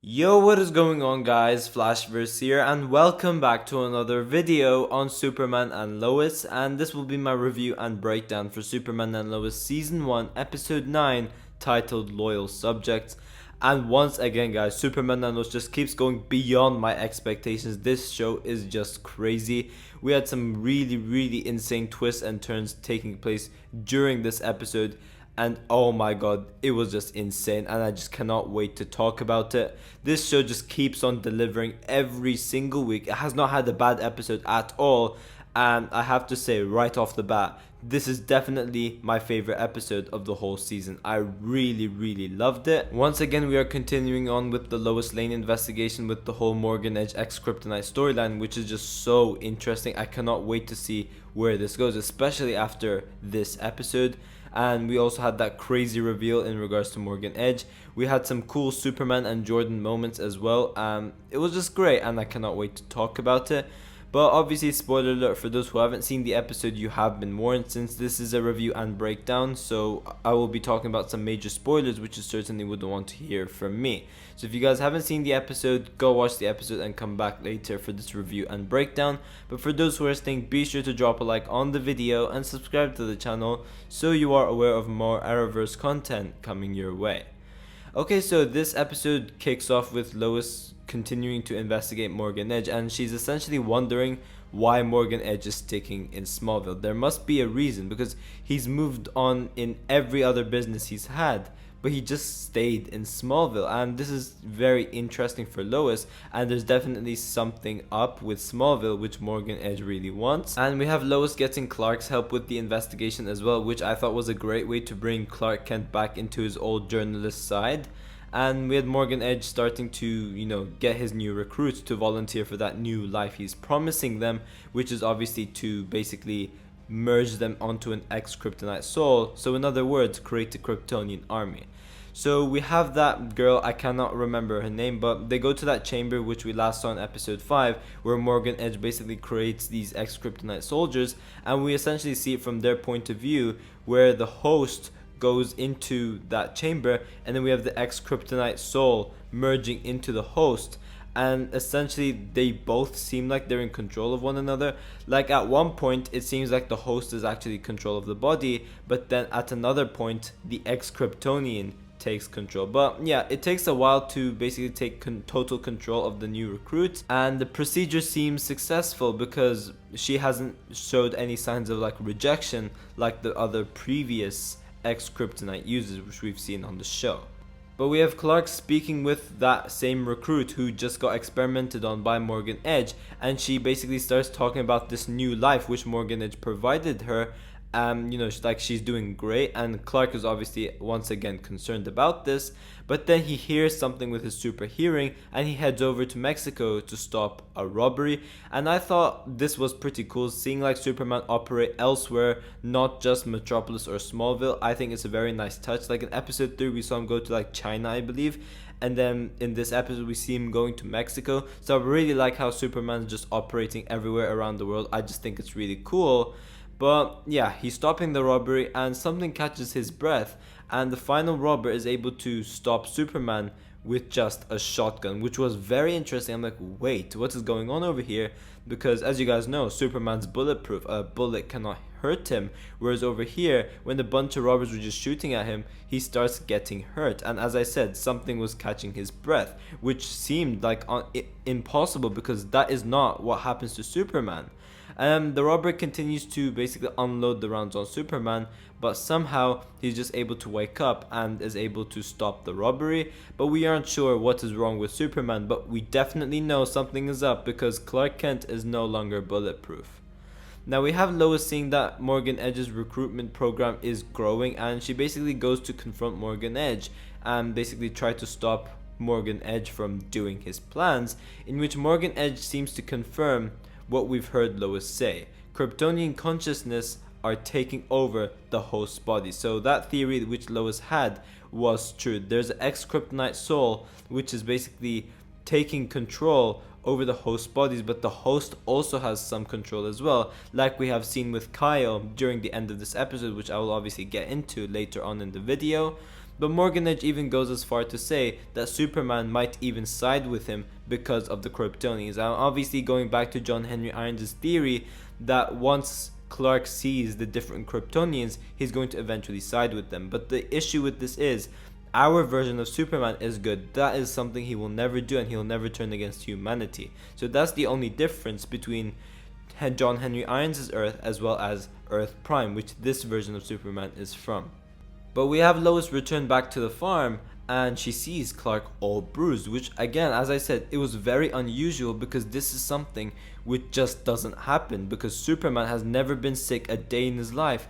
Yo, what is going on, guys? Flashverse here, and welcome back to another video on Superman and Lois. And this will be my review and breakdown for Superman and Lois Season 1, Episode 9, titled Loyal Subjects. And once again, guys, Superman and Lois just keeps going beyond my expectations. This show is just crazy. We had some really insane twists and turns taking place during this episode. And oh my god, it was just insane, and I just cannot wait to talk about it. This show just keeps on delivering every single week. It has not had a bad episode at all, and I have to say right off the bat, this is definitely my favorite episode of the whole season. I really loved it. Once again, we are continuing on with the Lois Lane investigation with the whole Morgan Edge X-Kryptonite storyline, which is just so interesting. I cannot wait to see where this goes, especially after this episode. And we also had that crazy reveal in regards to Morgan Edge. We had some cool Superman and Jordan moments as well. It was just great, and I cannot wait to talk about it. But obviously, spoiler alert, for those who haven't seen the episode, you have been warned, since this is a review and breakdown. So I will be talking about some major spoilers, which you certainly wouldn't want to hear from me. So if you guys haven't seen the episode, go watch the episode and come back later for this review and breakdown. But for those who are staying, be sure to drop a like on the video and subscribe to the channel so you are aware of more Arrowverse content coming your way. Okay, so this episode kicks off with Lois continuing to investigate Morgan Edge, and she's essentially wondering why Morgan Edge is sticking in Smallville. There must be a reason, because he's moved on in every other business he's had, but he just stayed in Smallville, and this is very interesting for Lois, and there's definitely something up with Smallville which Morgan Edge really wants. And we have Lois getting Clark's help with the investigation as well, which I thought was a great way to bring Clark Kent back into his old journalist side. And we had Morgan Edge starting to, get his new recruits to volunteer for that new life he's promising them, which is obviously to basically merge them onto an X-Kryptonite soul. So in other words, create a Kryptonian army. So we have that girl, I cannot remember her name, but they go to that chamber which we last saw in episode 5, where Morgan Edge basically creates these X-Kryptonite soldiers, and we essentially see it from their point of view, where the host goes into that chamber, and then we have the X-Kryptonite soul merging into the host, and essentially they both seem like they're in control of one another. Like at one point it seems like the host is actually in control of the body, but then at another point the X-Kryptonian takes control. But yeah, it takes a while to basically take total control of the new recruits, and the procedure seems successful because she hasn't showed any signs of like rejection like the other previous X-Kryptonite users which we've seen on the show. But we have Clark speaking with that same recruit who just got experimented on by Morgan Edge, and she basically starts talking about this new life which Morgan Edge provided her. She's doing great, and Clark is obviously once again concerned about this, but then he hears something with his super hearing, and he heads over to Mexico to stop a robbery. And I thought this was pretty cool, seeing like Superman operate elsewhere, not just Metropolis or Smallville. I think it's a very nice touch. Like in episode 3 we saw him go to like China, I believe, and then in this episode we see him going to Mexico. So I really like how Superman's just operating everywhere around the world. I just think it's really cool. But yeah, he's stopping the robbery, and something catches his breath, and the final robber is able to stop Superman with just a shotgun, which was very interesting. I'm like, wait, what is going on over here? Because as you guys know, Superman's bulletproof. A bullet cannot hurt him, whereas over here, when a bunch of robbers were just shooting at him, he starts getting hurt. And as I said, something was catching his breath, which seemed like impossible, because that is not what happens to Superman. The robber continues to basically unload the rounds on Superman, but somehow he's just able to wake up and is able to stop the robbery. But we aren't sure what is wrong with Superman, but we definitely know something is up, because Clark Kent is no longer bulletproof. Now we have Lois seeing that Morgan Edge's recruitment program is growing, and she basically goes to confront Morgan Edge and basically try to stop Morgan Edge from doing his plans, in which Morgan Edge seems to confirm what we've heard Lois say. Kryptonian consciousness are taking over the host's body. So that theory which Lois had was true. There's an X-Kryptonite soul which is basically taking control over the host bodies, but the host also has some control as well, like we have seen with Kyle during the end of this episode, which I will obviously get into later on in the video. But Morgan Edge even goes as far to say that Superman might even side with him because of the Kryptonians. Obviously going back to John Henry Irons' theory that once Clark sees the different Kryptonians, he's going to eventually side with them. But the issue with this is, our version of Superman is good. That is something he will never do, and he'll never turn against humanity. So that's the only difference between John Henry Irons' Earth as well as Earth Prime, which this version of Superman is from. But we have Lois return back to the farm, and she sees Clark all bruised, which again, as I said, it was very unusual because this is something which just doesn't happen, because Superman has never been sick a day in his life.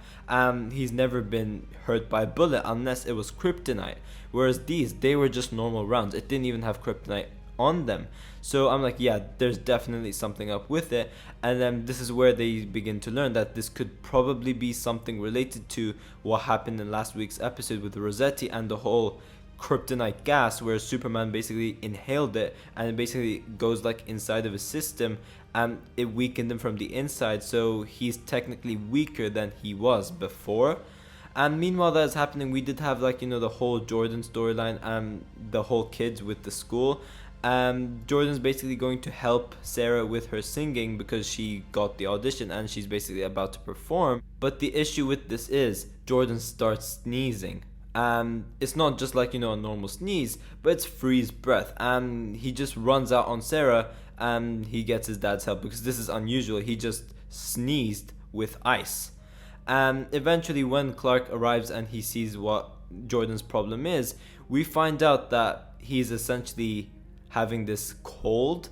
He's never been hurt by a bullet unless it was kryptonite, whereas they were just normal rounds. It didn't even have kryptonite on them. So I'm like, yeah, there's definitely something up with it. And then this is where they begin to learn that this could probably be something related to what happened in last week's episode with Rossetti and the whole kryptonite gas, where Superman basically inhaled it and it basically goes like inside of his system, and it weakened him from the inside, so he's technically weaker than he was before. And meanwhile that is happening, we did have like, the whole Jordan storyline and the whole kids with the school. Jordan's basically going to help Sarah with her singing because she got the audition and she's basically about to perform. But the issue with this is Jordan starts sneezing. It's not just like, a normal sneeze, but it's freeze breath. He just runs out on Sarah and he gets his dad's help because this is unusual. He just sneezed with ice. Eventually when Clark arrives and he sees what Jordan's problem is, we find out that he's essentially having this cold.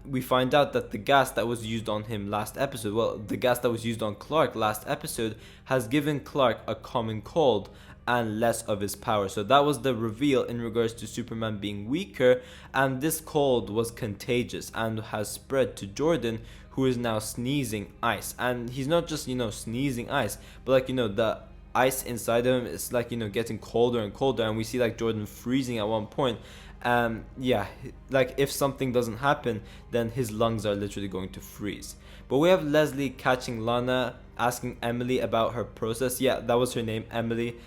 We find out that the gas that was used on him last episode, well, the gas that was used on Clark last episode, has given Clark a common cold and less of his power. So that was the reveal in regards to Superman being weaker, and this cold was contagious and has spread to Jordan, who is now sneezing ice. And he's not just, sneezing ice, but like, the ice inside of him is like, getting colder and colder, and we see like Jordan freezing at one point. Yeah, like if something doesn't happen, then his lungs are literally going to freeze. But we have Leslie catching Lana, asking Emily about her process. Yeah, that was her name, Emily.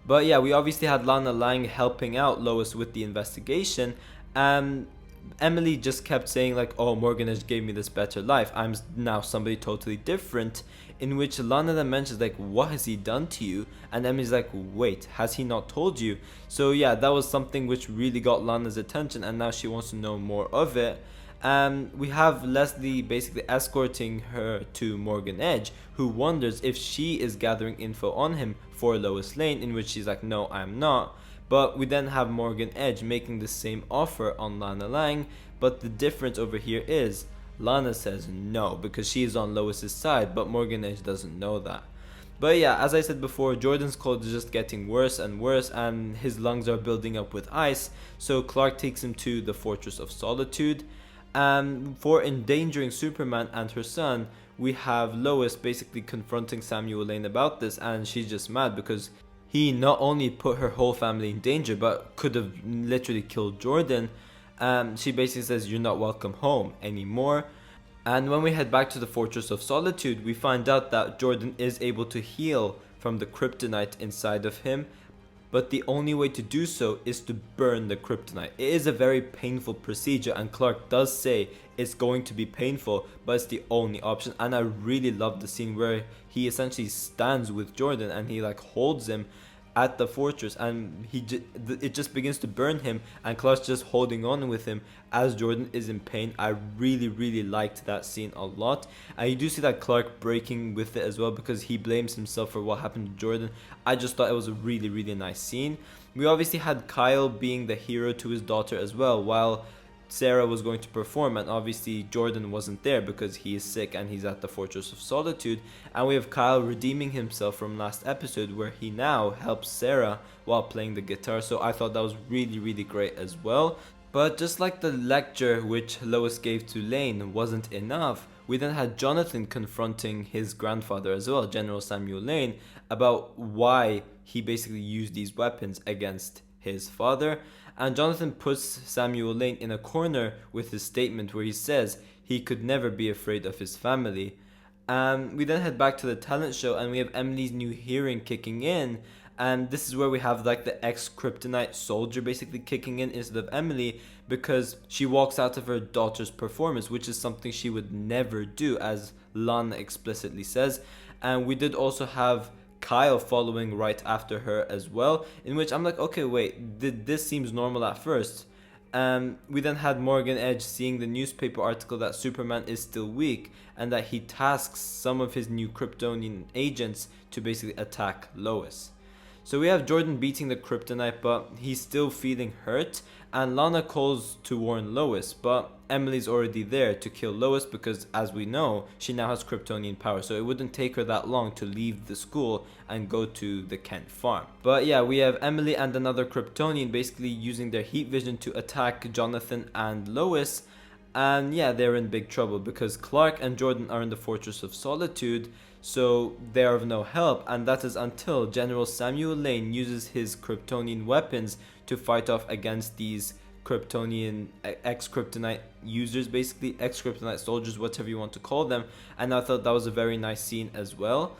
But yeah, we obviously had Lana Lang helping out Lois with the investigation. Emily just kept saying like, oh, Morgan Edge gave me this better life, I'm now somebody totally different. In which Lana then mentions like, what has he done to you? And Emily's like, wait, has he not told you? So yeah, that was something which really got Lana's attention, and now she wants to know more of it. We have Leslie basically escorting her to Morgan Edge, who wonders if she is gathering info on him for Lois Lane, in which she's like, no, I'm not. But we then have Morgan Edge making the same offer on Lana Lang, but the difference over here is Lana says no because she is on Lois's side, but Morgan Edge doesn't know that. But yeah, as I said before, Jordan's cold is just getting worse and worse, and his lungs are building up with ice, so Clark takes him to the Fortress of Solitude. For endangering Superman and her son, we have Lois basically confronting Samuel Lane about this, and she's just mad because he not only put her whole family in danger, but could have literally killed Jordan. She basically says, you're not welcome home anymore. And when we head back to the Fortress of Solitude, we find out that Jordan is able to heal from the kryptonite inside of him, but the only way to do so is to burn the kryptonite. It is a very painful procedure, and Clark does say it's going to be painful, but it's the only option. And I really love the scene where he essentially stands with Jordan and he like holds him at the fortress, and it just begins to burn him, and Clark's just holding on with him as Jordan is in pain. I really liked that scene a lot, and you do see that Clark breaking with it as well because he blames himself for what happened to Jordan. I just thought it was a really nice scene. We obviously had Kyle being the hero to his daughter as well, while Sarah was going to perform, and obviously Jordan wasn't there because he is sick and he's at the Fortress of Solitude. And we have Kyle redeeming himself from last episode, where he now helps Sarah while playing the guitar. So I thought that was really great as well. But just like the lecture which Lois gave to Lane wasn't enough, we then had Jonathan confronting his grandfather as well, General Samuel Lane, about why he basically used these weapons against his father. And Jonathan puts Samuel Lane in a corner with his statement where he says he could never be afraid of his family. We then head back to the talent show, and we have Emily's new hearing kicking in, And this is where we have like the X-Kryptonite soldier basically kicking in instead of Emily, because she walks out of her daughter's performance, which is something she would never do, as Lana explicitly says. And we did also have Kyle following right after her as well, in which I'm like, okay, wait, this seems normal at first. We then had Morgan Edge seeing the newspaper article that Superman is still weak and that he tasks some of his new Kryptonian agents to basically attack Lois. So we have Jordan beating the Kryptonite, but he's still feeling hurt, and Lana calls to warn Lois, but Emily's already there to kill Lois because, as we know, she now has Kryptonian power, so it wouldn't take her that long to leave the school and go to the Kent farm. But yeah, we have Emily and another Kryptonian basically using their heat vision to attack Jonathan and Lois, and yeah, they're in big trouble because Clark and Jordan are in the Fortress of Solitude, so they are of no help, and that is until General Samuel Lane uses his Kryptonian weapons to fight off against these Kryptonian X-Kryptonite users, basically X-Kryptonite soldiers, whatever you want to call them. And I thought that was a very nice scene as well.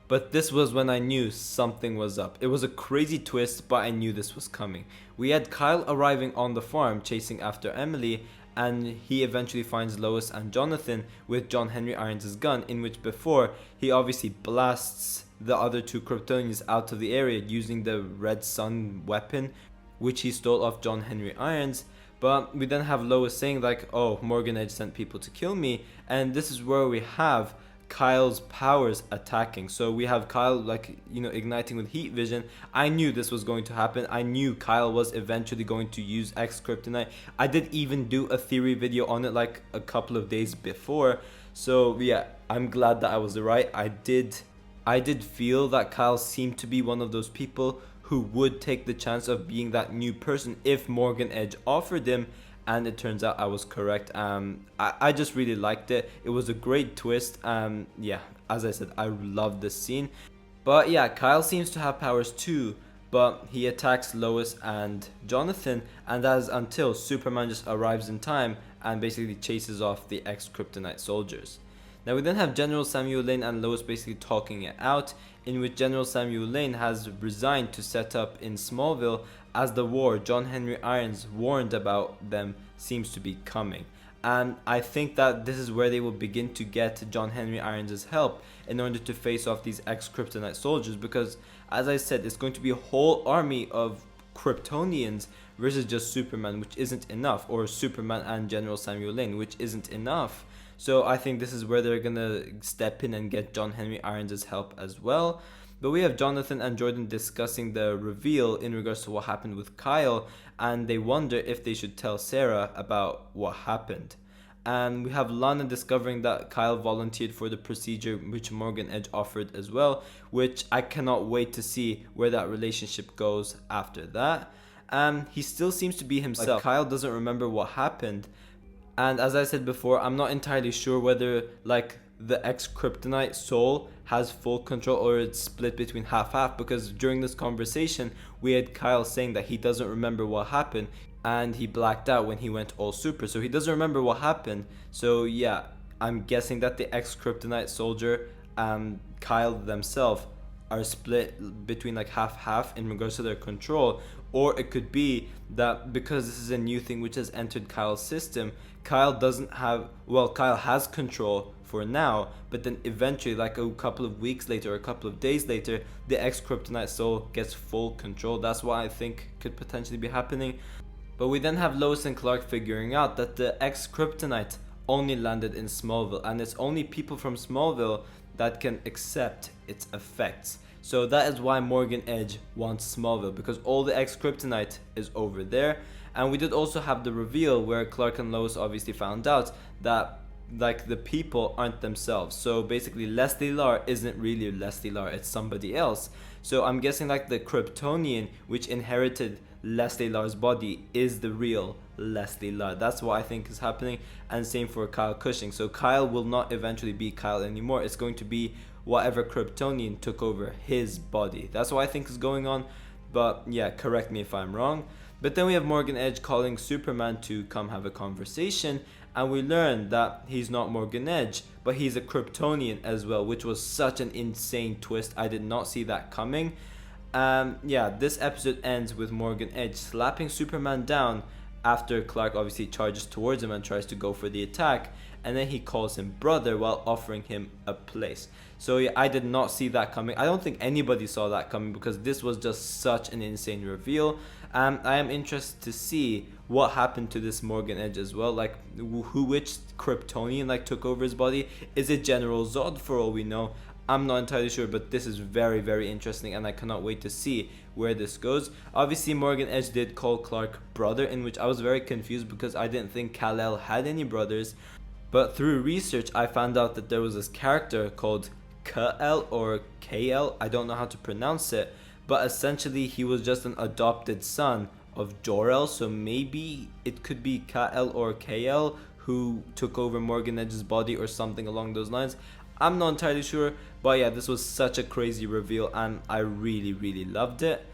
But this was when I knew something was up. It was a crazy twist, but I knew this was coming. We had Kyle arriving on the farm chasing after Emily, and he eventually finds Lois and Jonathan with John Henry Irons' gun, in which before he obviously blasts the other two Kryptonians out of the area using the Red Sun weapon, which he stole off John Henry Irons. But we then have Lois saying like, oh, Morgan Edge sent people to kill me, and this is where we have Kyle's powers attacking. So we have Kyle like, you know, igniting with heat vision. I knew this was going to happen. I knew Kyle was eventually going to use X-Kryptonite. I did even do a theory video on it like a couple of days before. So yeah, I'm glad that I was right. I did feel that Kyle seemed to be one of those people who would take the chance of being that new person if Morgan Edge offered him, and it turns out I was correct. I just really liked it. It was a great twist. Yeah, as I said, I loved this scene. But yeah, Kyle seems to have powers too, but he attacks Lois and Jonathan, and that is until Superman just arrives in time and basically chases off the X-Kryptonite soldiers. Now we then have General Samuel Lane and Lois basically talking it out, in which General Samuel Lane has resigned to set up in Smallville, as the war John Henry Irons warned about them seems to be coming. And I think that this is where they will begin to get John Henry Irons' help in order to face off these X-Kryptonite soldiers, because as I said, it's going to be a whole army of Kryptonians versus just Superman, which isn't enough, or Superman and General Samuel Lane, which isn't enough. So I think this is where they're gonna step in and get John Henry Irons' help as well. But we have Jonathan and Jordan discussing the reveal in regards to what happened with Kyle, and they wonder if they should tell Sarah about what happened. And we have Lana discovering that Kyle volunteered for the procedure which Morgan Edge offered as well, which I cannot wait to see where that relationship goes after that. He still seems to be himself. Like, Kyle doesn't remember what happened. And as I said before, I'm not entirely sure whether like the X-Kryptonite soul has full control or it's split between half-half, because during this conversation we had Kyle saying that he doesn't remember what happened and he blacked out when he went all super, so he doesn't remember what happened. So yeah, I'm guessing that the X-Kryptonite soldier and Kyle themselves are split between like half-half in regards to their control. Or it could be that because this is a new thing which has entered Kyle's system, Kyle has control for now, but then eventually, like a couple of weeks later or a couple of days later, the X-Kryptonite soul gets full control. That's what I think could potentially be happening. But we then have Lois and Clark figuring out that the X-Kryptonite only landed in Smallville, and it's only people from Smallville that can accept its effects. So that is why Morgan Edge wants Smallville, because all the X-Kryptonite is over there. And we did also have the reveal where Clark and Lois obviously found out that like the people aren't themselves. So basically Leslie Lar isn't really Leslie Lar, it's somebody else. So I'm guessing like the Kryptonian which inherited Leslie Lar's body is the real Leslie Lar. That's what I think is happening. And same for Kyle Cushing. So Kyle will not eventually be Kyle anymore. It's going to be whatever Kryptonian took over his body. That's what I think is going on. But yeah, correct me if I'm wrong. But then we have Morgan Edge calling Superman to come have a conversation, and we learn that he's not Morgan Edge, but he's a Kryptonian as well, which was such an insane twist. I did not see that coming. Yeah, this episode ends with Morgan Edge slapping Superman down after Clark obviously charges towards him and tries to go for the attack, and then he calls him brother while offering him a place. So yeah, I did not see that coming. I don't think anybody saw that coming because this was just such an insane reveal. I am interested to see what happened to this Morgan Edge as well. Like, which Kryptonian like took over his body? Is it General Zod for all we know? I'm not entirely sure, but this is very, very interesting, and I cannot wait to see where this goes. Obviously, Morgan Edge did call Clark brother, in which I was very confused because I didn't think Kal-El had any brothers. But through research, I found out that there was this character called K-L or KL. I don't know how to pronounce it, but essentially he was just an adopted son of Jor-El, so maybe it could be K-L or KL who took over Morgan Edge's body or something along those lines. I'm not entirely sure, but yeah, this was such a crazy reveal and I really, really loved it.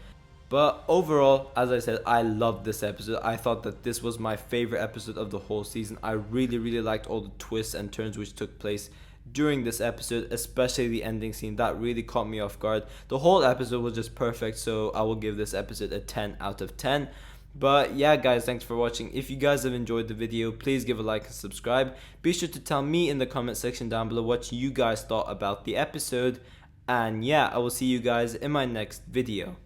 But overall, as I said, I loved this episode. I thought that this was my favorite episode of the whole season. I really, really liked all the twists and turns which took place during this episode, especially the ending scene. That really caught me off guard. The whole episode was just perfect, so I will give this episode a 10 out of 10. But yeah, guys, thanks for watching. If you guys have enjoyed the video, please give a like and subscribe. Be sure to tell me in the comment section down below what you guys thought about the episode. And yeah, I will see you guys in my next video.